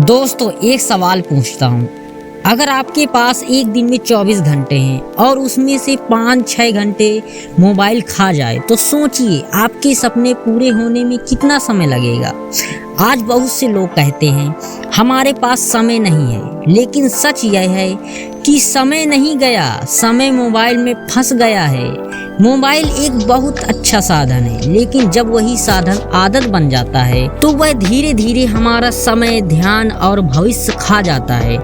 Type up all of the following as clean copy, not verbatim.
दोस्तों एक सवाल पूछता हूँ, अगर आपके पास एक दिन में 24 घंटे हैं और उसमें से 5-6 घंटे मोबाइल खा जाए तो सोचिए आपके सपने पूरे होने में कितना समय लगेगा। आज बहुत से लोग कहते हैं हमारे पास समय नहीं है, लेकिन सच यह है कि समय नहीं गया, समय मोबाइल में फंस गया है। मोबाइल एक बहुत अच्छा साधन है, लेकिन जब वही साधन आदत बन जाता है तो वह धीरे धीरे हमारा समय, ध्यान और भविष्य खा जाता है।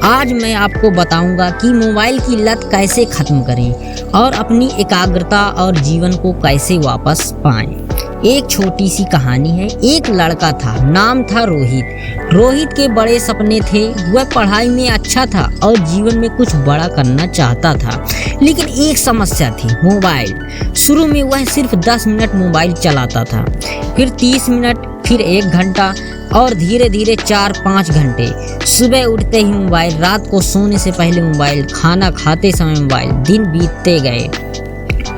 आज मैं आपको बताऊंगा कि मोबाइल की लत कैसे खत्म करें और अपनी एकाग्रता और जीवन को कैसे वापस पाएं। एक छोटी सी कहानी है। एक लड़का था, नाम था रोहित। रोहित के बड़े सपने थे। वह पढ़ाई में अच्छा था और जीवन में कुछ बड़ा करना चाहता था, लेकिन एक समस्या थी, मोबाइल। शुरू में वह सिर्फ 10 मिनट मोबाइल चलाता था, फिर 30 मिनट, फिर 1 घंटा और धीरे धीरे 4-5 घंटे। सुबह उठते ही मोबाइल, रात को सोने से पहले मोबाइल, खाना खाते समय मोबाइल। दिन बीतते गए,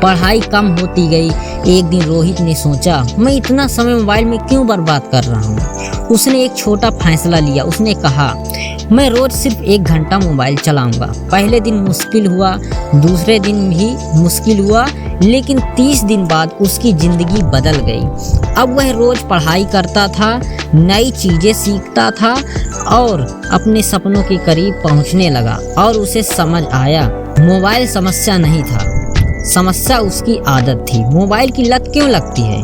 पढ़ाई कम होती गई। एक दिन रोहित ने सोचा, मैं इतना समय मोबाइल में क्यों बर्बाद कर रहा हूँ। उसने एक छोटा फैसला लिया। उसने कहा, मैं रोज सिर्फ 1 घंटा मोबाइल चलाऊंगा। पहले दिन मुश्किल हुआ, दूसरे दिन भी मुश्किल हुआ, लेकिन 30 दिन बाद उसकी जिंदगी बदल गई। अब वह रोज पढ़ाई करता था, नई चीजें सीखता था और अपने सपनों के करीब पहुंचने लगा। और उसे समझ आया, मोबाइल समस्या नहीं था, समस्या उसकी आदत थी। मोबाइल की लत क्यों लगती है?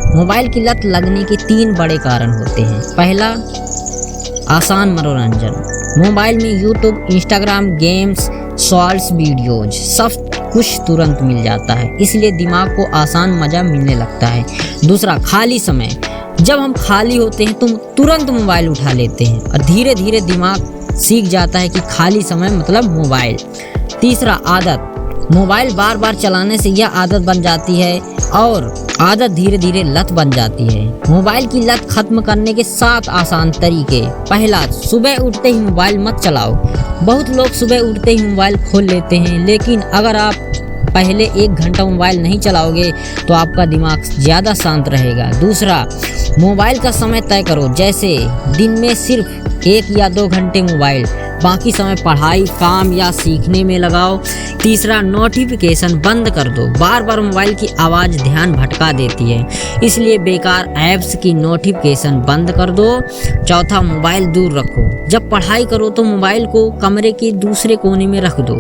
मोबाइल की लत लगने के 3 बड़े कारण होते हैं। पहला, आसान मनोरंजन। मोबाइल में YouTube, Instagram, games, shorts videos, सब कुछ तुरंत मिल जाता है, इसलिए दिमाग को आसान मजा मिलने लगता है। दूसरा, खाली समय। जब हम खाली होते हैं तो तुरंत मोबाइल उठा लेते हैं और धीरे धीरे दिमाग सीख जाता है कि खाली समय मतलब मोबाइल। तीसरा, आदत। मोबाइल बार बार चलाने से यह आदत बन जाती है और आदत धीरे धीरे लत बन जाती है। मोबाइल की लत खत्म करने के 7 आसान तरीके। पहला, सुबह उठते ही मोबाइल मत चलाओ। बहुत लोग सुबह उठते ही मोबाइल खोल लेते हैं, लेकिन अगर आप पहले 1 घंटा मोबाइल नहीं चलाओगे तो आपका दिमाग ज़्यादा शांत रहेगा। दूसरा, मोबाइल का समय तय करो, जैसे दिन में सिर्फ 1 या 2 घंटे मोबाइल, बाकी समय पढ़ाई, काम या सीखने में लगाओ। तीसरा, नोटिफिकेशन बंद कर दो। बार बार मोबाइल की आवाज़ ध्यान भटका देती है, इसलिए बेकार ऐप्स की नोटिफिकेशन बंद कर दो। चौथा, मोबाइल दूर रखो। जब पढ़ाई करो तो मोबाइल को कमरे के दूसरे कोने में रख दो,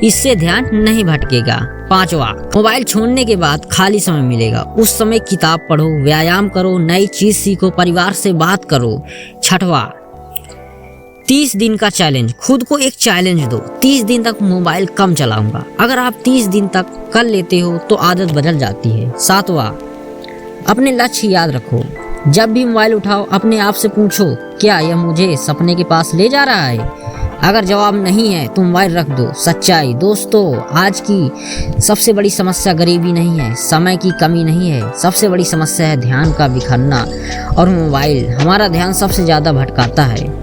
इससे ध्यान नहीं भटकेगा। पांचवा, मोबाइल छोड़ने के बाद खाली समय मिलेगा, उस समय किताब पढ़ो, व्यायाम करो, नई चीज सीखो, परिवार से बात करो। छठवा, 30 दिन का चैलेंज। खुद को एक चैलेंज दो, 30 दिन तक मोबाइल कम चलाऊंगा। अगर आप 30 दिन तक कर लेते हो तो आदत बदल जाती है। सातवां, अपने लक्ष्य याद रखो। जब भी मोबाइल उठाओ अपने आप से पूछो, क्या यह मुझे सपने के पास ले जा रहा है? अगर जवाब नहीं है तो मोबाइल रख दो। सच्चाई। दोस्तों, आज की सबसे बड़ी समस्या गरीबी नहीं है, समय की कमी नहीं है, सबसे बड़ी समस्या है ध्यान का बिखरना, और मोबाइल हमारा ध्यान सबसे ज़्यादा भटकाता है।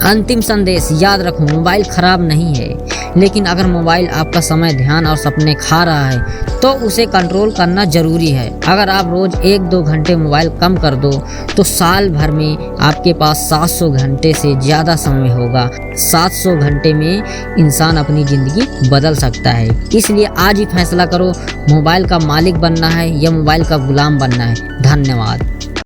अंतिम संदेश, याद रखो, मोबाइल खराब नहीं है, लेकिन अगर मोबाइल आपका समय, ध्यान और सपने खा रहा है तो उसे कंट्रोल करना जरूरी है। अगर आप रोज 1-2 घंटे मोबाइल कम कर दो तो साल भर में आपके पास 700 घंटे से ज़्यादा समय होगा। 700 घंटे में इंसान अपनी ज़िंदगी बदल सकता है। इसलिए आज ही फैसला करो, मोबाइल का मालिक बनना है या मोबाइल का गुलाम बनना है। धन्यवाद।